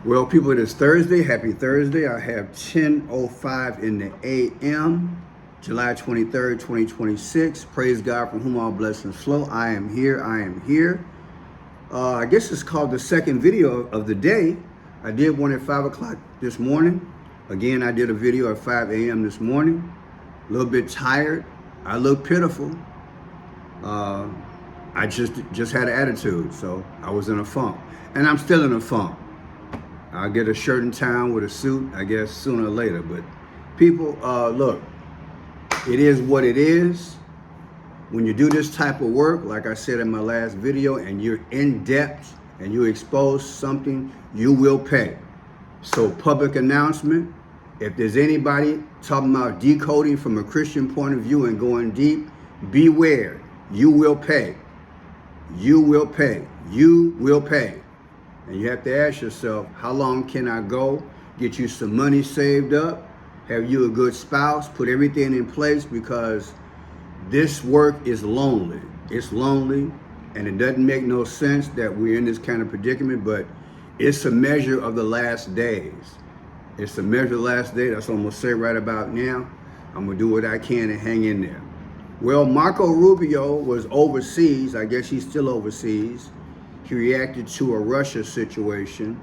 Well, people, it is Thursday. Happy Thursday. I have 10:05 in the a.m., July 23rd, 2026. Praise God from whom all blessings flow. I am here. I am here. I guess it's called the second video of the day. I did one at 5 o'clock this morning. Again, I did a video at 5 a.m. this morning. A little bit tired. I look pitiful. I just had an attitude, so I was in a funk. And I'm still in a funk. I'll get a shirt in town with a suit, I guess, sooner or later. But people, look, it is what it is. When you do this type of work, like I said in my last video, and you're in depth and you expose something, you will pay. So public announcement, if there's anybody talking about decoding from a Christian point of view and going deep, beware, you will pay. You will pay. You will pay. And you have to ask yourself, how long can I go? Get you some money saved up, have you a good spouse, put everything in place, because this work is lonely. It's lonely, and it doesn't make no sense that we're in this kind of predicament, but it's a measure of the last days. It's a measure of the last day. That's what I'm gonna say right about now. I'm gonna do what I can and hang in there. Well, Marco Rubio was overseas. I guess he's still overseas. He reacted to a Russia situation.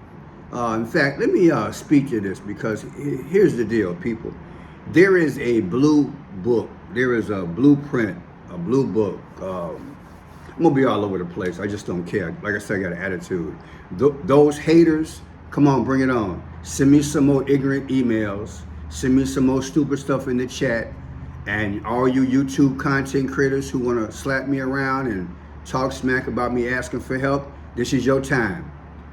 In fact, let me speak to this, because here's the deal, people. There is a blue book. There is a blueprint, a blue book. I'm gonna be all over the place. I just don't care. Like I said, I got an attitude. Those haters, come on, bring it on. Send me some more ignorant emails. Send me some more stupid stuff in the chat. And all you YouTube content creators who wanna slap me around and talk smack about me asking for help, this is your time.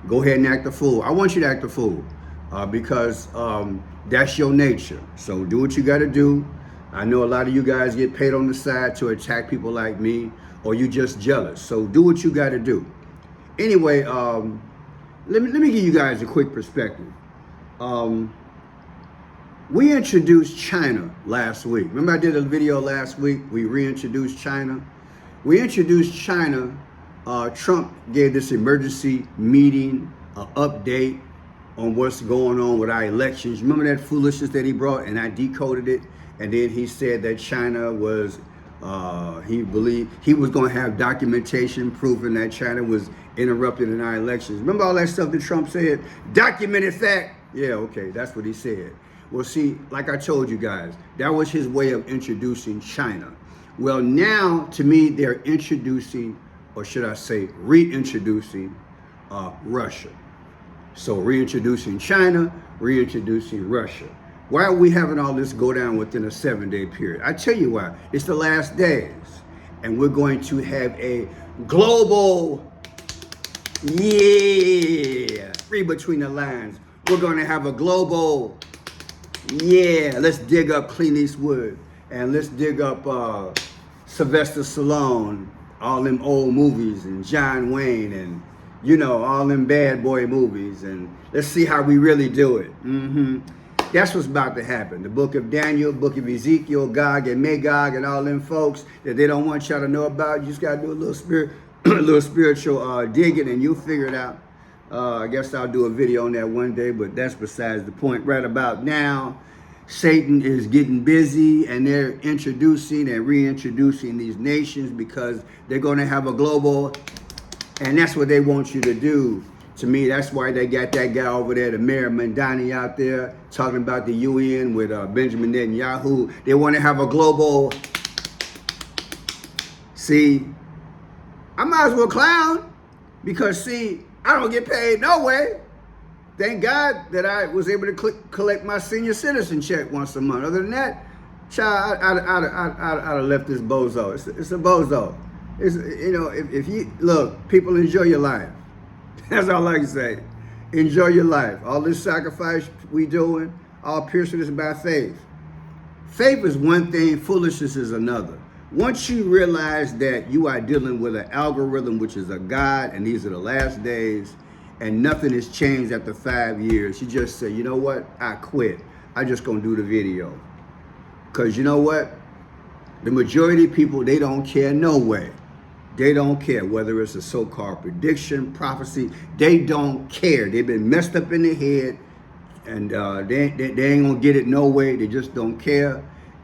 Go ahead and act a fool. I want you to act a fool because that's your nature. So do what you got to do. I know a lot of you guys get paid on the side to attack people like me, or you just jealous. So do what you got to do. Anyway, let me give you guys a quick perspective. We introduced China last week. Remember I did a video last week? We reintroduced China. We introduced China. Trump gave this emergency meeting, update on what's going on with our elections. Remember that foolishness that he brought, and I decoded it. And then he said that China was, he believed he was going to have documentation proving that China was interrupted in our elections. Remember all that stuff that Trump said? Documented fact. Yeah, okay, that's what he said. Well, see, like I told you guys, that was his way of introducing China. Well, now, to me, they're introducing, or should I say reintroducing, Russia. So reintroducing China, reintroducing Russia. Why are we having all this go down within a 7-day period? I tell you why. It's the last days. And we're going to have a global, yeah, read between the lines. We're going to have a global, yeah, let's dig up Clint Eastwood. And let's dig up Sylvester Stallone, all them old movies, and John Wayne, and you know, all them bad boy movies, and let's see how we really do it. That's what's about to happen. The book of Daniel, book of Ezekiel, Gog and Magog, and all them folks that they don't want y'all to know about. You just gotta do a little spiritual digging, and you'll figure it out. I guess I'll do a video on that one day, but that's besides the point. Right about now, Satan is getting busy, and they're introducing and reintroducing these nations because they're going to have a global, and that's what they want you to do. To me, that's why they got that guy over there, the Mayor Mandani, out there talking about the UN with Benjamin Netanyahu. They want to have a global. See, I might as well clown, because see, I don't get paid no way. Thank God that I was able to collect my senior citizen check once a month. Other than that, child, I'd have left this bozo. It's a bozo. It's, you know, if you, look, people, enjoy your life. That's all I can say. Enjoy your life. All this sacrifice we doing, all piercing is by faith. Faith is one thing, foolishness is another. Once you realize that you are dealing with an algorithm, which is a God, and these are the last days, and nothing has changed after 5 years, you just say, you know what, I quit. I just gonna do the video. Because you know what? The majority of people, they don't care no way. They don't care whether it's a so-called prediction, prophecy. They don't care. They've been messed up in the head, and they ain't gonna get it no way. They just don't care.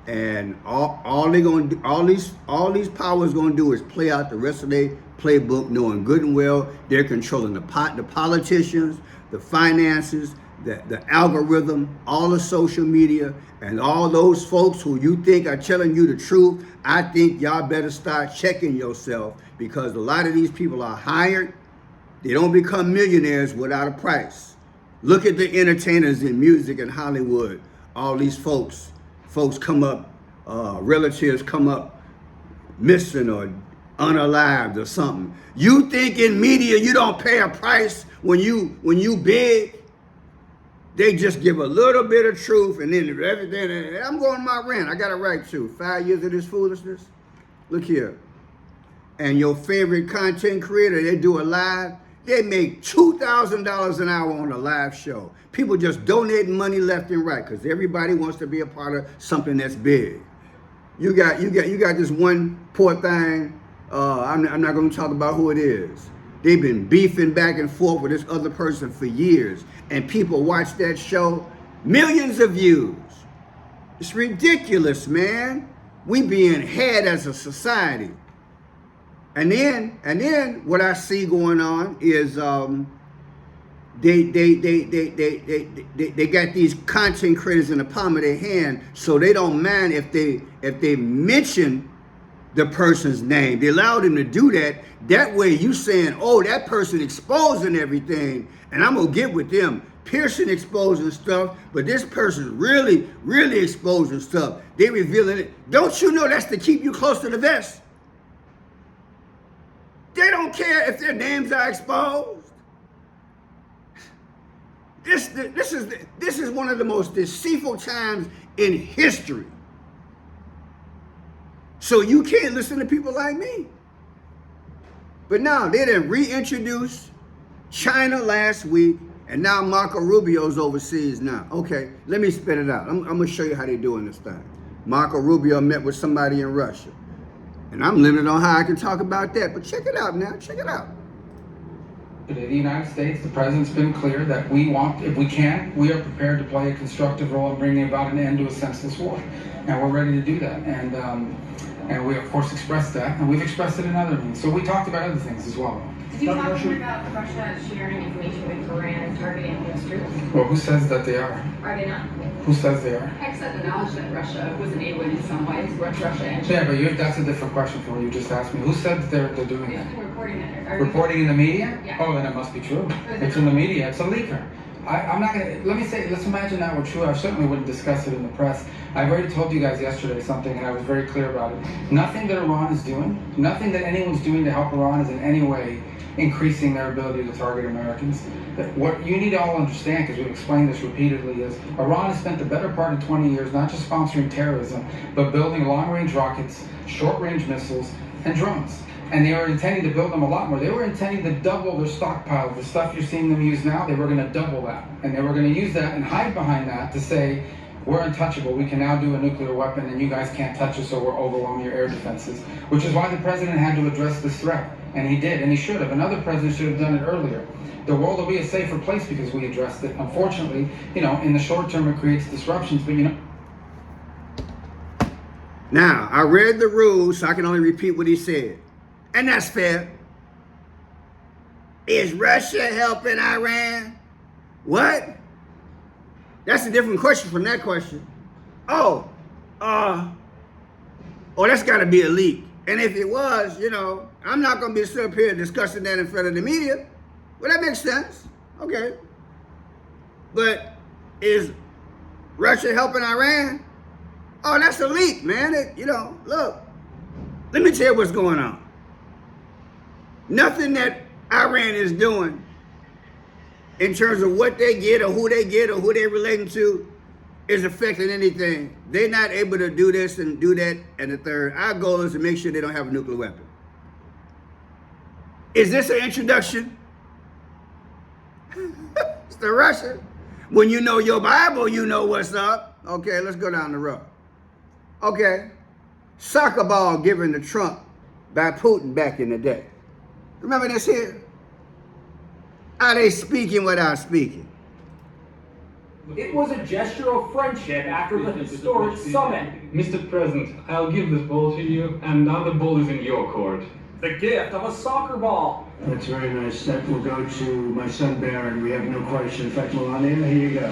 And all they gonna do, all these powers gonna do is play out the rest of their playbook, knowing good and well they're controlling the politicians, the finances, the algorithm, all the social media, and all those folks who you think are telling you the truth. I think y'all better start checking yourself, because a lot of these people are hired. They don't become millionaires without a price. Look at the entertainers in music in Hollywood. All these folks come up, relatives come up missing or unalived or something. You think in media you don't pay a price when you big? They just give a little bit of truth, and then everything. I'm going on my rant. I got it right too. 5 years of this foolishness. Look here. And your favorite content creator, they do a live. They make $2,000 an hour on a live show. People just donating money left and right because everybody wants to be a part of something that's big. You got this one poor thing. I'm not going to talk about who it is. They've been beefing back and forth with this other person for years, and people watch that show, millions of views. It's ridiculous, man. We being had as a society. And then what I see going on is they got these content creators in the palm of their hand, so they don't mind if they mention the person's name. They allow them to do that. That way you saying, oh, that person exposing everything, and I'm gonna get with them. Pearson exposing stuff, but this person really exposing stuff. They revealing it. Don't you know that's to keep you close to the vest? They don't care if their names are exposed. This is one of the most deceitful times in history. So you can't listen to people like me. But now they done reintroduced China last week, and now Marco Rubio's overseas now. Okay, let me spit it out. I'm gonna show you how they doing this thing. Marco Rubio met with somebody in Russia. And I'm limited on how I can talk about that, but check it out now, check it out. In the United States, the president's been clear that we want, if we can, we are prepared to play a constructive role in bringing about an end to a senseless war. And we're ready to do that. And we, of course, expressed that, and we've expressed it in other means. So we talked about other things as well. Did you talk about Russia sharing information with Iran targeting U.S. troops? Well, who says that they are? Are they not? Who says they are? Hex has acknowledged that Russia was enabling in some ways, Russia and Yeah, but that's a different question from what you just asked me. Who said that they're doing that? reporting it. Reporting in the media? Yeah. Oh, then it must be true. It's in the media. It's a leaker. I'm not going to, let's imagine that were true. I certainly wouldn't discuss it in the press. I've already told you guys yesterday something, and I was very clear about it. Nothing that Iran is doing, nothing that anyone's doing to help Iran is in any way increasing their ability to target Americans. What you need to all understand, because we've explained this repeatedly, is Iran has spent the better part of 20 years not just sponsoring terrorism, but building long-range rockets, short-range missiles, and drones. And they were intending to build them a lot more. They were intending to double their stockpile. The stuff you're seeing them use now, they were going to double that. And they were going to use that and hide behind that to say, we're untouchable. We can now do a nuclear weapon, and you guys can't touch us, so we're overwhelming your air defenses. Which is why the president had to address this threat. And he did, and he should have. Another president should have done it earlier. The world will be a safer place because we addressed it. Unfortunately, in the short term, it creates disruptions, but Now, I read the rules, so I can only repeat what he said. And that's fair. Is Russia helping Iran? What? That's a different question from that question. Oh, that's got to be a leak. And if it was, I'm not going to be sitting up here discussing that in front of the media. Well, that makes sense. Okay. But is Russia helping Iran? Oh, that's a leak, man. Look, let me tell you what's going on. Nothing that Iran is doing in terms of what they get or who they're relating to is affecting anything. They're not able to do this and do that and the third. Our goal is to make sure they don't have a nuclear weapon. Is this an introduction? It's the Russian. When you know your Bible, you know what's up. Okay, let's go down the road. Okay, soccer ball given to Trump by Putin back in the day. Remember this here? Are they speaking without speaking? It was a gesture of friendship after the historic summit. Mr. President, I'll give this ball to you, and now the ball is in your court. The gift of a soccer ball. That's very nice. That will go to my son Baron. We have no question. In fact, Melania, here you go.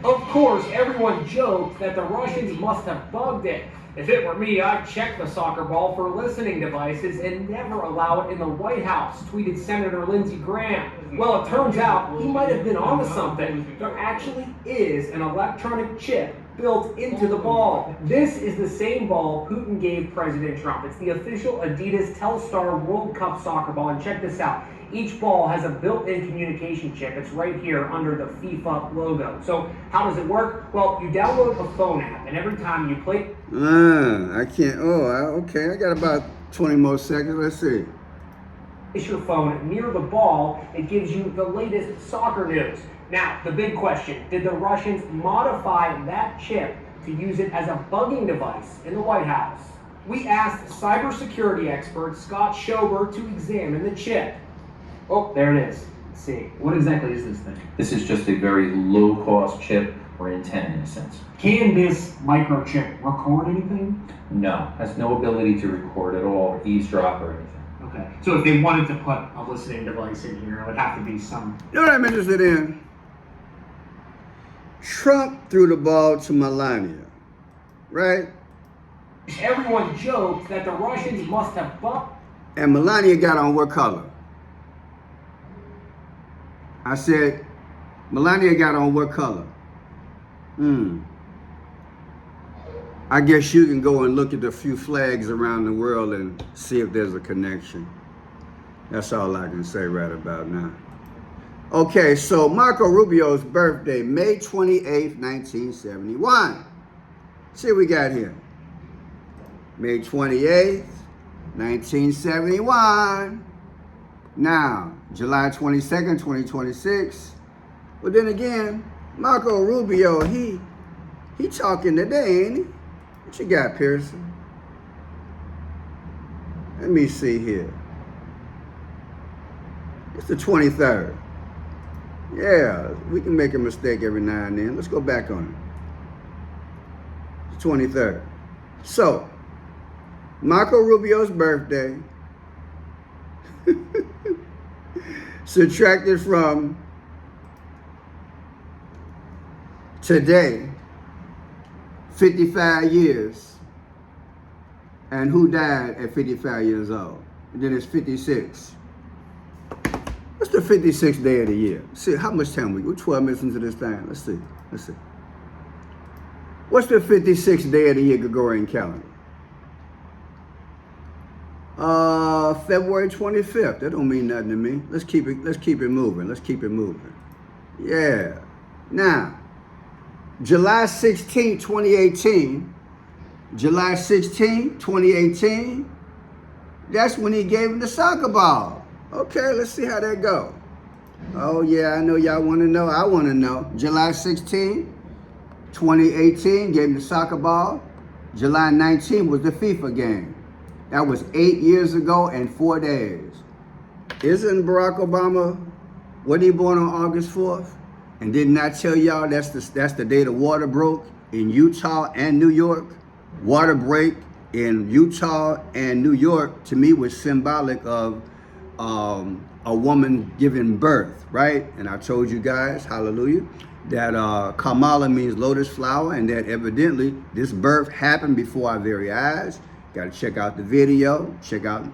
Of course, everyone joked that the Russians must have bugged it. If it were me, I'd check the soccer ball for listening devices and never allow it in the White House, tweeted Senator Lindsey Graham. Well, it turns out he might have been onto something. There actually is an electronic chip built into the ball. This is the same ball Putin gave President Trump. It's the official Adidas Telstar World Cup soccer ball. And check this out. Each ball has a built-in communication chip. It's right here under the FIFA logo. So how does it work? Well, you download a phone app, and every time you play... I can't. Okay. I got about 20 more seconds. Let's see. Place your phone near the ball, it gives you the latest soccer news. Now, the big question, did the Russians modify that chip to use it as a bugging device in the White House? We asked cybersecurity expert Scott Schober to examine the chip. Oh, there it is. Let's see. What exactly is this thing? This is just a very low-cost chip or antenna in a sense. Can this microchip record anything? No, has no ability to record at all, eavesdrop or anything. Okay. So if they wanted to put a listening device in here, it would have to be some... You know what I'm interested in? Trump threw the ball to Melania, right? Everyone joked that the Russians must have bugged. And Melania got on what color? I said, Melania got on what color? I guess you can go and look at the few flags around the world and see if there's a connection. That's all I can say right about now. Okay, so Marco Rubio's birthday, May 28th, 1971. See what we got here. May 28th, 1971. Now, July 22nd, 2026. But then again, Marco Rubio, he talking today, ain't he? What you got, Pearson? Let me see here. It's the 23rd. Yeah, we can make a mistake every now and then. Let's go back on it. It's 23rd. So, Marco Rubio's birthday, subtracted from today, 55 years, and who died at 55 years old? And then it's 56. What's the 56th day of the year? See, how much time we're 12 minutes into this thing. Let's see. What's the 56th day of the year Gregorian calendar? February 25th. That don't mean nothing to me. Let's keep it moving. Yeah. Now, July 16, 2018. July 16, 2018. That's when he gave him the soccer ball. Okay, let's see how that go. Oh yeah, I know y'all want to know. I want to know. July 16, 2018, gave him the soccer ball. July 19 was the FIFA game. That was 8 years ago and 4 days. Isn't Barack Obama, wasn't he born on August 4th? And didn't I tell y'all that's the day the water broke in Utah and New York? Water break in Utah and New York, to me, was symbolic of a woman giving birth, right? And I told you guys, hallelujah, that Kamala means lotus flower, and that evidently this birth happened before our very eyes. Got to check out the video, check out,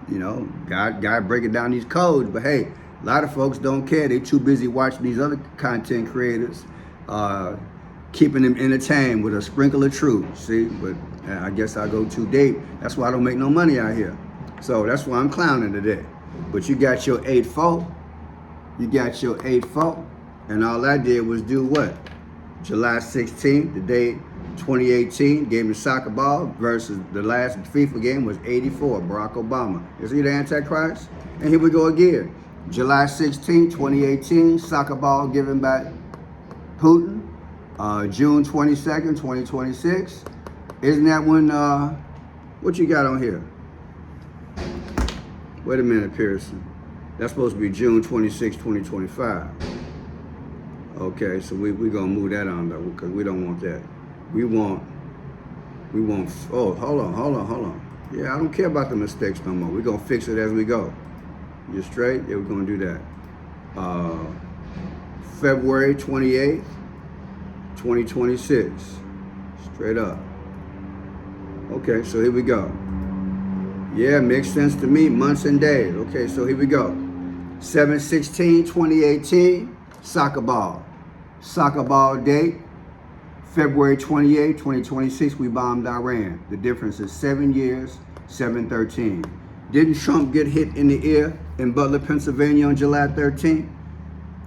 God breaking down these codes. But hey, a lot of folks don't care. They too busy watching these other content creators, keeping them entertained with a sprinkle of truth. See, but I guess I go too deep. That's why I don't make no money out here. So that's why I'm clowning today. But you got your 8-4. And all I did was do what? July 16th, the day 2018, gave him the soccer ball versus the last FIFA game was 84, Barack Obama. Is he the Antichrist? And here we go again. July 16, 2018, soccer ball given by Putin. June 22nd, 2026. Isn't that when, what you got on here? Wait a minute, Pearson. That's supposed to be June 26, 2025. Okay, so we're gonna move that on though, because we don't want that. We want, oh, hold on. Yeah, I don't care about the mistakes no more. We're gonna fix it as we go. You straight? Yeah, we're gonna do that. February 28th, 2026. Straight up. Okay, so here we go. Yeah, makes sense to me, months and days. Okay, so here we go. 7/16/2018, soccer ball. Soccer ball date, February 28, 2026, we bombed Iran. The difference is 7 years, 7/13. Didn't Trump get hit in the ear in Butler, Pennsylvania on July 13th?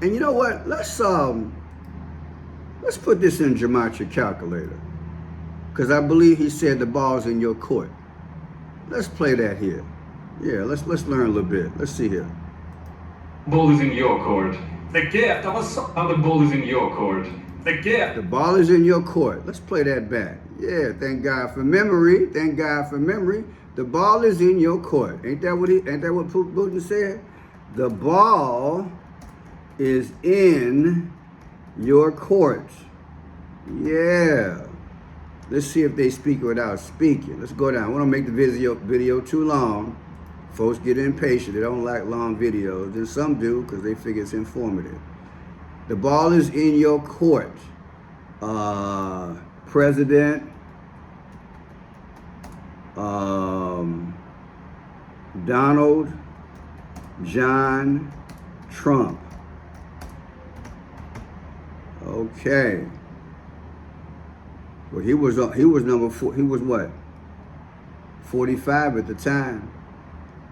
And you know what? Let's put this in geometric calculator. Because I believe he said the ball's in your court. Let's play that here. Yeah, let's learn a little bit. Let's see here. Ball is in your court. The gift of a Now the ball is in your court. the gift. The ball is in your court. Let's play that back. Yeah, thank God for memory. Thank God for memory. The ball is in your court. Ain't that what Putin said? The ball is in your court. Yeah. Let's see if they speak without speaking. Let's go down. I want to make the video too long. Folks get impatient. They don't like long videos. And some do because they figure it's informative. The ball is in your court. President Donald John Trump. Okay. Well, he was number 4. He was what? 45 at the time.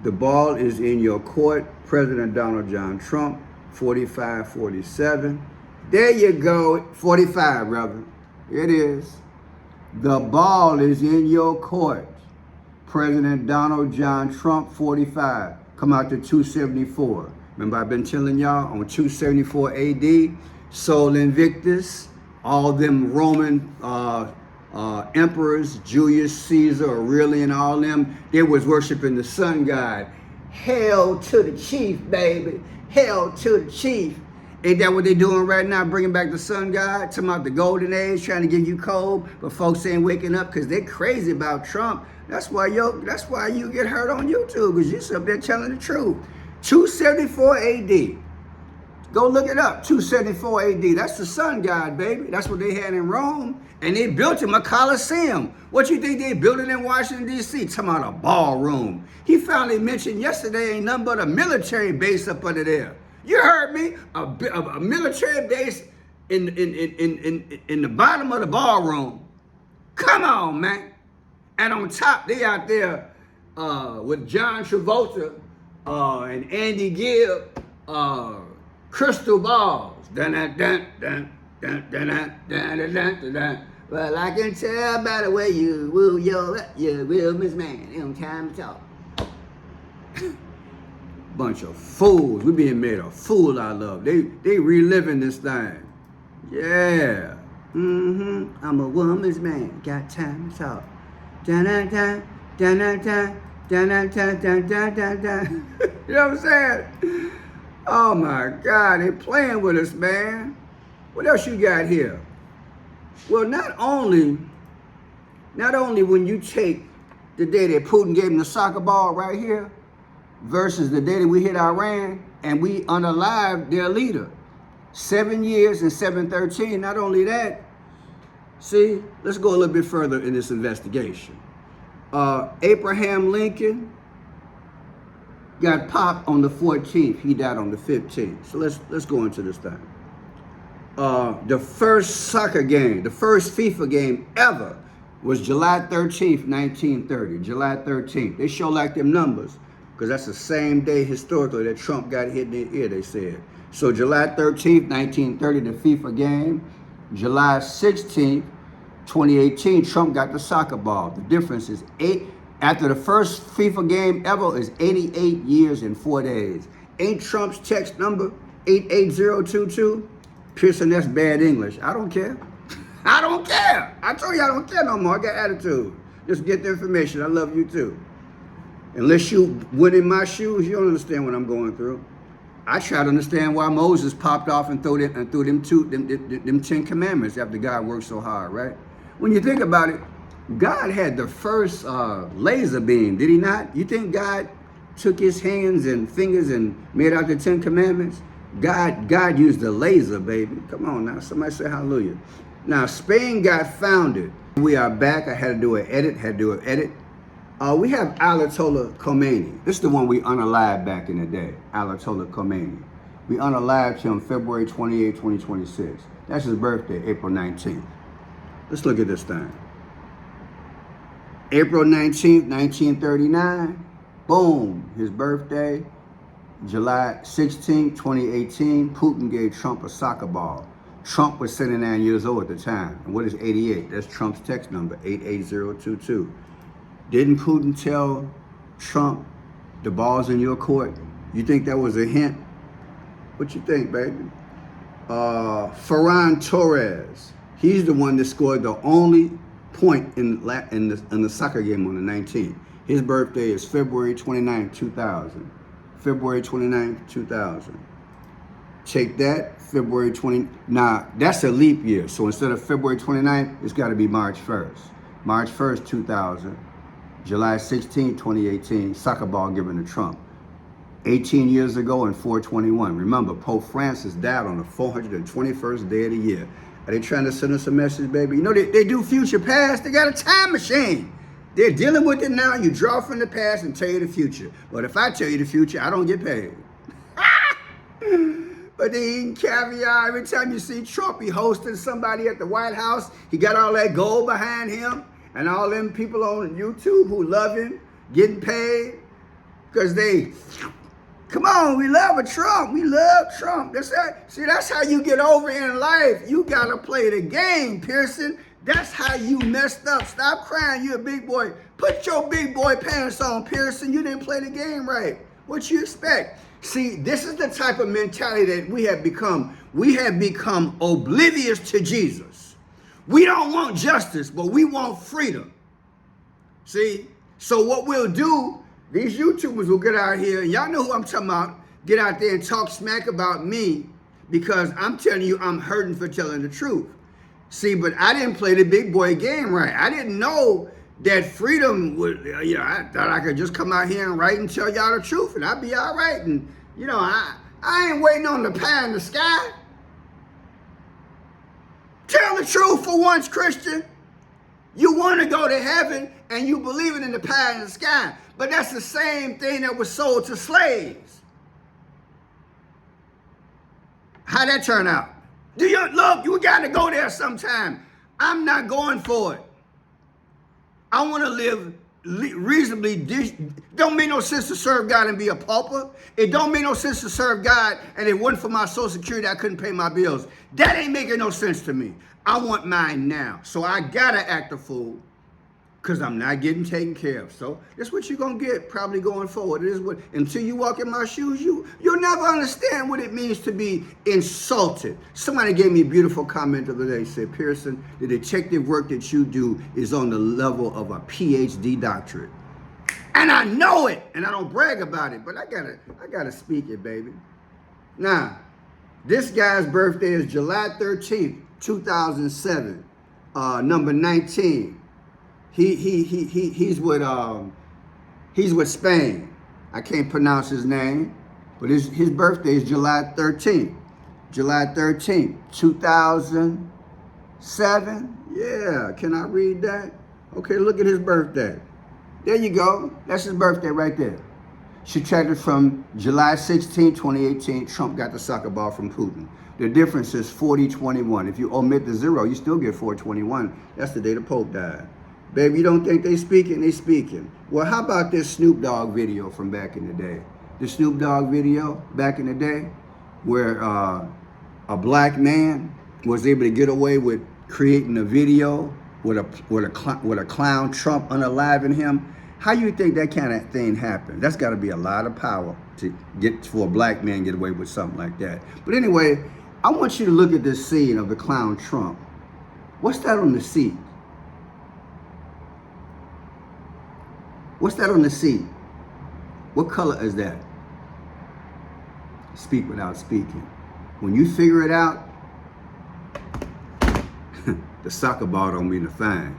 The ball is in your court. President Donald John Trump, 45, 47. There you go. 45, brother. It is. The ball is in your court. President Donald John Trump, 45. Come out to 274. Remember, I've been telling y'all on 274 AD, Sol Invictus, all them Roman emperors, Julius Caesar, Aurelian, all them, they was worshiping the sun god. Hail to the chief, baby. Hail to the chief. Ain't that what they doing right now, bringing back the sun god? Talking about the golden age, trying to give you cold, but folks ain't waking up because they're crazy about Trump. That's why you get hurt on YouTube, because you up there telling the truth. 274 AD. Go look it up, 274 AD. That's the sun god, baby. That's what they had in Rome. And they built him a Colosseum. What you think they built it in Washington, D.C.? Talking about a ballroom. He finally mentioned yesterday ain't nothing but a military base up under there. You heard me? A military base in the bottom of the ballroom. Come on, man. And on top, they out there with John Travolta and Andy Gibb, crystal balls. Dun, dun, dun, dun, dun, dun, dun, dun, dun, dun, dun. Well, I can tell by the way you woo your real Miss Man. Ain't no time to talk. Bunch of fools. We being made a fool out of. They reliving this thing. Yeah. I'm a woman's man. Got time to talk. Dun dun dun dun dun dun dun dun dun dun dun dun dun. You know what I'm saying? Oh my God, they playing with us, man. What else you got here? Well, not only when you take the day that Putin gave him the soccer ball right here versus the day that we hit Iran and we unalived their leader. 7 years and 7/13. Not only that, see, let's go a little bit further in this investigation. Abraham Lincoln got popped on the 14th. He died on the 15th. So let's go into this thing. The first soccer game, the first FIFA game ever was July 13th, 1930. July 13th. They show like them numbers because that's the same day historically that Trump got hit in the ear, they said. So July 13th, 1930, the FIFA game. July 16th, 2018, Trump got the soccer ball. The difference is after the first FIFA game ever is 88 years and 4 days. Ain't Trump's text number 88022? Pearson, that's bad English. I don't care. I don't care. I told you I don't care no more. I got attitude. Just get the information. I love you too. Unless you went in my shoes, you don't understand what I'm going through. I try to understand why Moses popped off and threw them 10 commandments after God worked so hard, right? When you think about it, God had the first laser beam, did he not? You think God took his hands and fingers and made out the 10 commandments? God used the laser, baby. Come on now, somebody say hallelujah. Now, Spain got founded. We are back. I had to do an edit, we have Ayatollah Khomeini. This is the one we unalived back in the day, Ayatollah Khomeini. We unalived him February 28, 2026. That's his birthday, April 19th. Let's look at this thing. April 19th, 1939, boom, his birthday. July 16th, 2018, Putin gave Trump a soccer ball. Trump was 79 years old at the time. And what is 88? That's Trump's text number, 88022. Didn't Putin tell Trump the ball's in your court? You think that was a hint? What you think, baby? Ferran Torres, he's the one that scored the only point in the soccer game on the 19th. His birthday is February 29th, 2000. February 29th, 2000. Take that, February 20. Now, that's a leap year. So instead of February 29th, it's got to be March 1st. March 1st, 2000. July 16, 2018, soccer ball given to Trump. 18 years ago in 421. Remember, Pope Francis died on the 421st day of the year. Are they trying to send us a message, baby? You know, they do future past. They got a time machine. They're dealing with it now. You draw from the past and tell you the future. But if I tell you the future, I don't get paid. But they eating caviar. Every time you see Trump, he hosting somebody at the White House. He got all that gold behind him. And all them people on YouTube who love him, getting paid. Because they, come on, we love a Trump. We love Trump. That's that. See, that's how you get over in life. You got to play the game, Pearson. That's how you messed up. Stop crying. You're a big boy. Put your big boy pants on, Pearson. You didn't play the game right. What you expect? See, this is the type of mentality that we have become. We have become oblivious to Jesus. We don't want justice, but we want freedom. See? So what we'll do, these YouTubers will get out here, and y'all know who I'm talking about, get out there and talk smack about me because I'm telling you I'm hurting for telling the truth. See, but I didn't play the big boy game right. I didn't know that freedom would, I thought I could just come out here and write and tell y'all the truth and I'd be all right. And, I ain't waiting on the pie in the sky. Tell the truth for once, Christian. You want to go to heaven and you believe in the pie in the sky. But that's the same thing that was sold to slaves. How'd that turn out? Look, you got to go there sometime. I'm not going for it. I want to live reasonably. Don't make no sense to serve God and be a pauper. It don't make no sense to serve God and it wasn't for my Social Security, I couldn't pay my bills. That ain't making no sense to me. I want mine now. So I gotta act a fool because I'm not getting taken care of. So that's what you're gonna get probably going forward. It is what until you walk in my shoes, you'll never understand what it means to be insulted. Somebody gave me a beautiful comment the other day, said, Pearson, the detective work that you do is on the level of a PhD doctorate. And I know it, and I don't brag about it, but I gotta speak it, baby. Now, this guy's birthday is July 13th, 2007, number 19. He's with Spain. I can't pronounce his name, but his birthday is July 13th. July 13th, 2007. Yeah, can I read that? Okay, look at his birthday. There you go. That's his birthday right there. Subtracted from July 16, 2018, Trump got the soccer ball from Putin. The difference is 40-21. If you omit the 0, you still get 421. That's the day the Pope died. Baby, you don't think they speaking? They speaking. Well, how about this Snoop Dogg video from back in the day? The Snoop Dogg video back in the day where a black man was able to get away with creating a video with a clown Trump unaliving him. How you think that kind of thing happened? That's got to be a lot of power to get for a black man get away with something like that. But anyway, I want you to look at this scene of the clown Trump. What's that on the seat? What's that on the seat? What color is that? Speak without speaking. When you figure it out, the soccer ball don't mean a thing.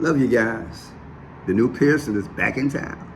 Love you guys. The new Pearson is back in town.